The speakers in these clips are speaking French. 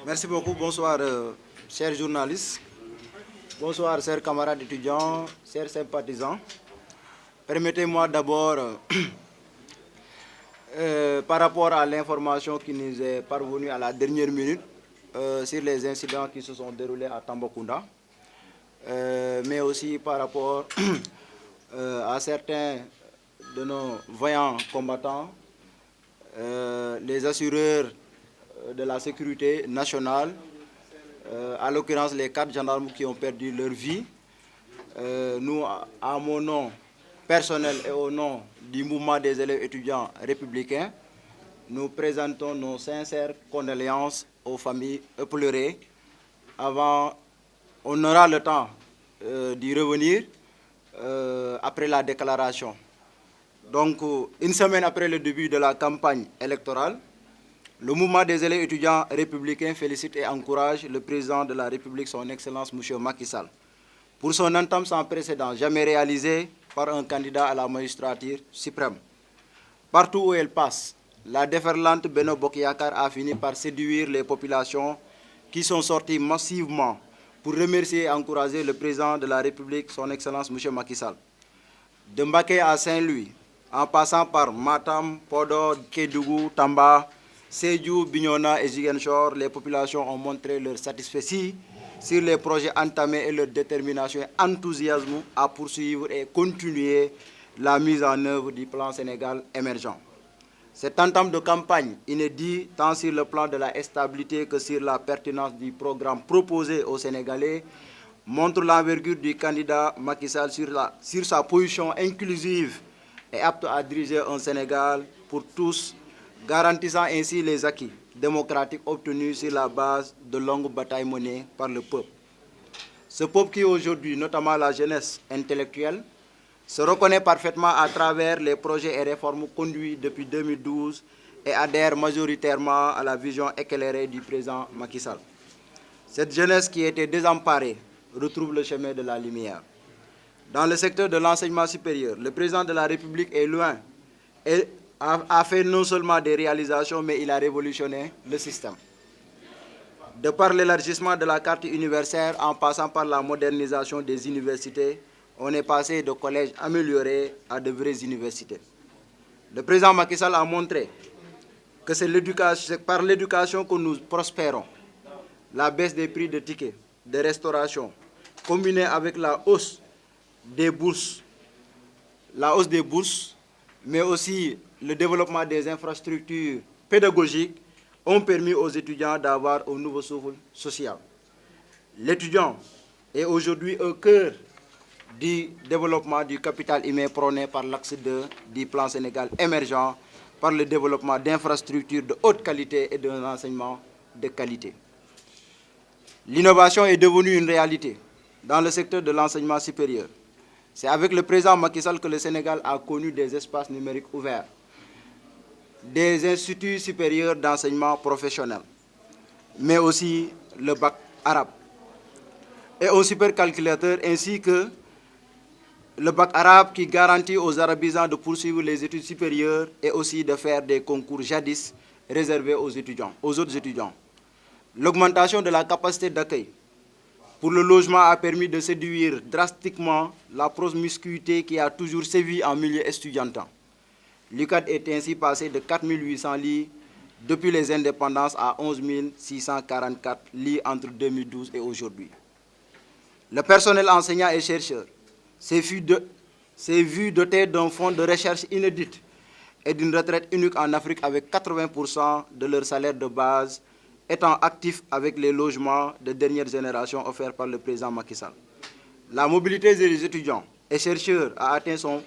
Merci beaucoup. Bonsoir, chers journalistes. Bonsoir, chers camarades étudiants, chers sympathisants. Permettez-moi d'abord, par rapport à l'information qui nous est parvenue à la dernière minute sur les incidents qui se sont déroulés à Tambacounda, mais aussi par rapport à certains de nos voyants combattants, les assureurs de la sécurité nationale, à l'occurrence les 4 gendarmes qui ont perdu leur vie. Nous, à mon nom personnel et au nom du mouvement des élèves étudiants républicains, nous présentons nos sincères condoléances aux familles éplorées. Avant, on aura le temps d'y revenir après la déclaration. Donc, une semaine après le début de la campagne électorale, le mouvement des élèves étudiants républicains félicite et encourage le président de la République, son Excellence M. Macky Sall, pour son entame sans précédent, jamais réalisée par un candidat à la magistrature suprême. Partout où elle passe, la déferlante Benno Bokk Yakaar a fini par séduire les populations qui sont sorties massivement pour remercier et encourager le président de la République, son Excellence M. Macky Sall. De Mbacké à Saint-Louis, en passant par Matam, Podor, Kédougou, Tamba, Sédhiou, Bignona et Ziguinchor, les populations ont montré leur satisfaction sur les projets entamés et leur détermination et enthousiasme à poursuivre et continuer la mise en œuvre du plan Sénégal émergent. Cette entame de campagne inédite, tant sur le plan de la stabilité que sur la pertinence du programme proposé aux Sénégalais, montre l'envergure du candidat Macky Sall sur sa position inclusive et apte à diriger un Sénégal pour tous, garantissant ainsi les acquis démocratiques obtenus sur la base de longues batailles menées par le peuple. Ce peuple qui aujourd'hui, notamment la jeunesse intellectuelle, se reconnaît parfaitement à travers les projets et réformes conduits depuis 2012 et adhère majoritairement à la vision éclairée du président Macky Sall. Cette jeunesse qui était désemparée retrouve le chemin de la lumière. Dans le secteur de l'enseignement supérieur, le président de la République est loin et a fait non seulement des réalisations, mais il a révolutionné le système. De par l'élargissement de la carte universitaire, en passant par la modernisation des universités, on est passé de collèges améliorés à de vraies universités. Le président Macky Sall a montré que c'est par l'éducation que nous prospérons. La baisse des prix de tickets, de restauration, combinée avec la hausse des bourses, mais aussi le développement des infrastructures pédagogiques ont permis aux étudiants d'avoir un nouveau souffle social. L'étudiant est aujourd'hui au cœur du développement du capital humain prôné par l'axe 2 du plan Sénégal émergent, par le développement d'infrastructures de haute qualité et d'un enseignement de qualité. L'innovation est devenue une réalité dans le secteur de l'enseignement supérieur. C'est avec le président Macky Sall que le Sénégal a connu des espaces numériques ouverts, des instituts supérieurs d'enseignement professionnel, mais aussi le bac arabe et un supercalculateur ainsi que le bac arabe qui garantit aux arabisants de poursuivre les études supérieures et aussi de faire des concours jadis réservés aux autres étudiants. L'augmentation de la capacité d'accueil pour le logement a permis de séduire drastiquement la promiscuité qui a toujours sévi en milieu estudiantin. L'UCAD est ainsi passé de 4 800 lits depuis les indépendances à 11 644 lits entre 2012 et aujourd'hui. Le personnel enseignant et chercheur s'est vu doté d'un fonds de recherche inédit et d'une retraite unique en Afrique avec 80% de leur salaire de base étant actifs avec les logements de dernière génération offerts par le président Macky Sall. La mobilité des étudiants et chercheurs a atteint son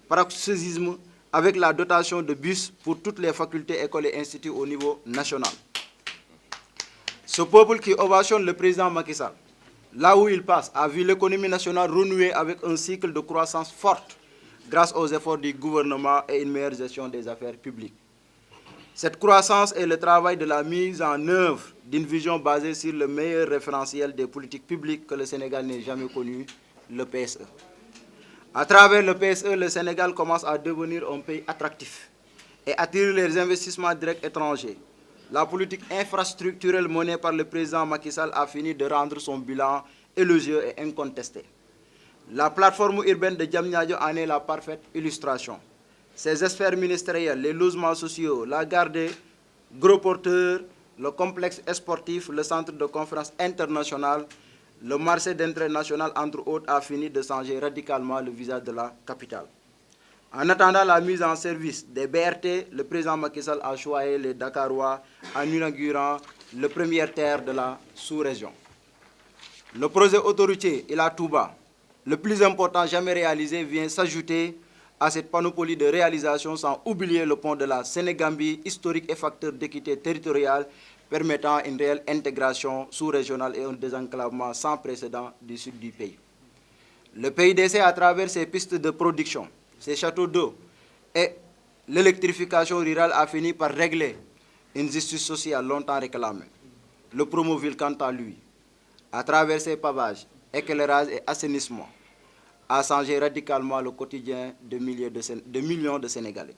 paroxysme avec la dotation de bus pour toutes les facultés, écoles et instituts au niveau national. Ce peuple qui ovationne le président Macky Sall, là où il passe, a vu l'économie nationale renouer avec un cycle de croissance forte grâce aux efforts du gouvernement et une meilleure gestion des affaires publiques. Cette croissance est le travail de la mise en œuvre d'une vision basée sur le meilleur référentiel des politiques publiques que le Sénégal n'ait jamais connu, le PSE. À travers le PSE, le Sénégal commence à devenir un pays attractif et attire les investissements directs étrangers. La politique infrastructurelle menée par le président Macky Sall a fini de rendre son bilan élogieux et incontesté. La plateforme urbaine de Diamniadio en est la parfaite illustration. Ses sphères ministérielles, les logements sociaux, la gare des gros porteurs, le complexe sportif, le centre de conférence international, le marché d'intérêt national, entre autres, a fini de changer radicalement le visage de la capitale. En attendant la mise en service des BRT, le président Macky Sall a choisi les Dakarois en inaugurant le premier terre de la sous-région. Le projet autoroutier Ila Touba, le plus important jamais réalisé, vient s'ajouter à cette panoplie de réalisations sans oublier le pont de la Sénégambie, historique et facteur d'équité territoriale permettant une réelle intégration sous-régionale et un désenclavement sans précédent du sud du pays. Le PIDC, à travers ses pistes de production, ses châteaux d'eau et l'électrification rurale, a fini par régler une justice sociale longtemps réclamée. Le Promoville, quant à lui, à travers ses pavages, éclairage et assainissement, a changé radicalement le quotidien de millions de Sénégalais.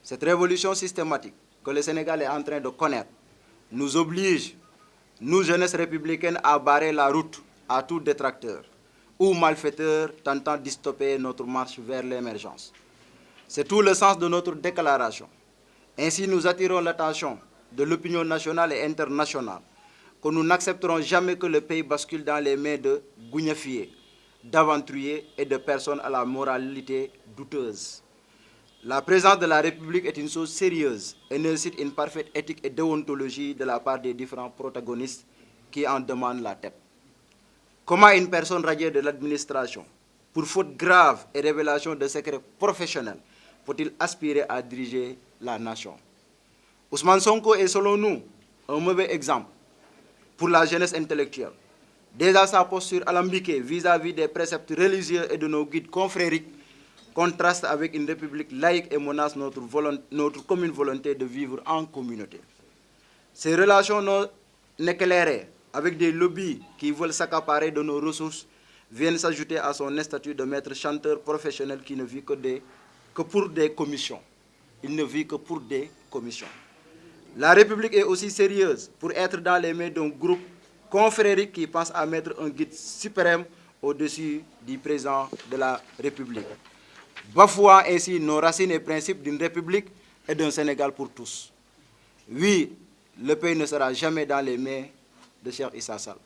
Cette révolution systématique que le Sénégal est en train de connaître nous oblige, nous jeunesse républicaines, à barrer la route à tout détracteur ou malfaiteur tentant de stopper notre marche vers l'émergence. C'est tout le sens de notre déclaration. Ainsi, nous attirons l'attention de l'opinion nationale et internationale que nous n'accepterons jamais que le pays bascule dans les mains de gougnafiers, d'aventuriers et de personnes à la moralité douteuse. La présence de la République est une chose sérieuse et nécessite une parfaite éthique et déontologie de la part des différents protagonistes qui en demandent la tête. Comment une personne radiée de l'administration, pour faute grave et révélation de secrets professionnels, faut-il aspirer à diriger la nation? Ousmane Sonko est, selon nous, un mauvais exemple pour la jeunesse intellectuelle. Déjà, sa posture alambiquée vis-à-vis des préceptes religieux et de nos guides confrériques contraste avec une république laïque et menace notre commune volonté de vivre en communauté. Ces relations non éclairées avec des lobbies qui veulent s'accaparer de nos ressources viennent s'ajouter à son statut de maître chanteur professionnel qui ne vit que pour des commissions. Il ne vit que pour des commissions. La République est aussi sérieuse pour être dans les mains d'un groupe confrérique qui pense à mettre un guide suprême au-dessus du président de la République, bafouant ainsi nos racines et principes d'une République et d'un Sénégal pour tous. Oui, le pays ne sera jamais dans les mains de Cheikh Issa Sall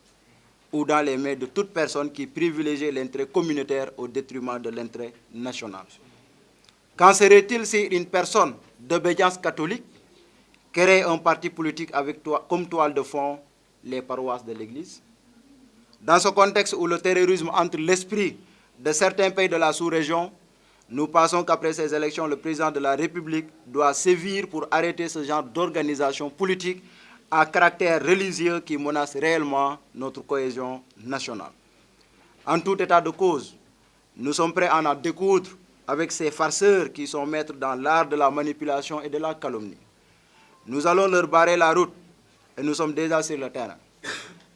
ou dans les mains de toute personne qui privilégie l'intérêt communautaire au détriment de l'intérêt national. Qu'en serait-il si une personne d'obédience catholique crée un parti politique avec comme toile de fond les paroisses de l'Église? Dans ce contexte où le terrorisme entre l'esprit de certains pays de la sous-région, nous pensons qu'après ces élections, le président de la République doit sévir pour arrêter ce genre d'organisation politique à caractère religieux qui menace réellement notre cohésion nationale. En tout état de cause, nous sommes prêts à en découdre avec ces farceurs qui sont maîtres dans l'art de la manipulation et de la calomnie. Nous allons leur barrer la route et nous sommes déjà sur le terrain.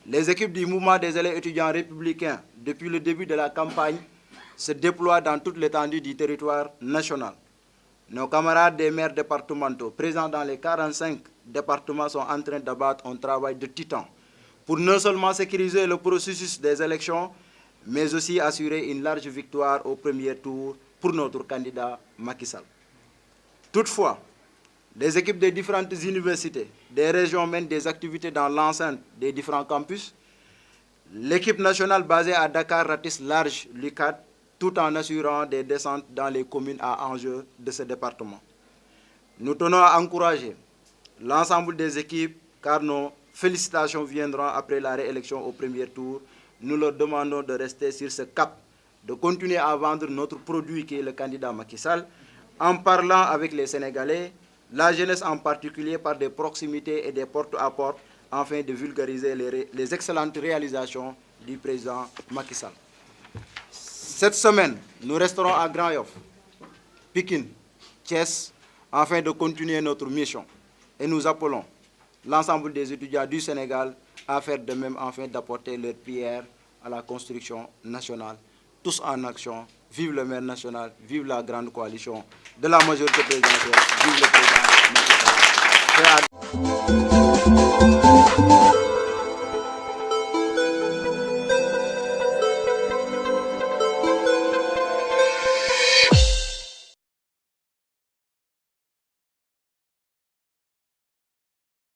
Les équipes du mouvement des élèves étudiants républicains, depuis le début de la campagne, se déploient dans toute l'étendue du territoire national. Nos camarades des maires départementaux, présents dans les 45 départements, sont en train d'abattre un travail de titan pour non seulement sécuriser le processus des élections, mais aussi assurer une large victoire au premier tour pour notre candidat Macky Sall. Toutefois, les équipes des différentes universités, des régions mènent des activités dans l'enceinte des différents campus. L'équipe nationale basée à Dakar ratisse large l'UCAD tout en assurant des descentes dans les communes à enjeu de ce département. Nous tenons à encourager l'ensemble des équipes car nos félicitations viendront après la réélection au premier tour. Nous leur demandons de rester sur ce cap, de continuer à vendre notre produit qui est le candidat Macky Sall, en parlant avec les Sénégalais, la jeunesse en particulier par des proximités et des porte-à-porte, afin de vulgariser les excellentes réalisations du président Macky Sall. Cette semaine, nous resterons à Grand Yoff, Pikine, Thiès, afin de continuer notre mission. Et nous appelons l'ensemble des étudiants du Sénégal à faire de même afin d'apporter leur prière à la construction nationale. Tous en action, vive le maire national, vive la grande coalition de la majorité présidentielle, vive le président Macky Sall.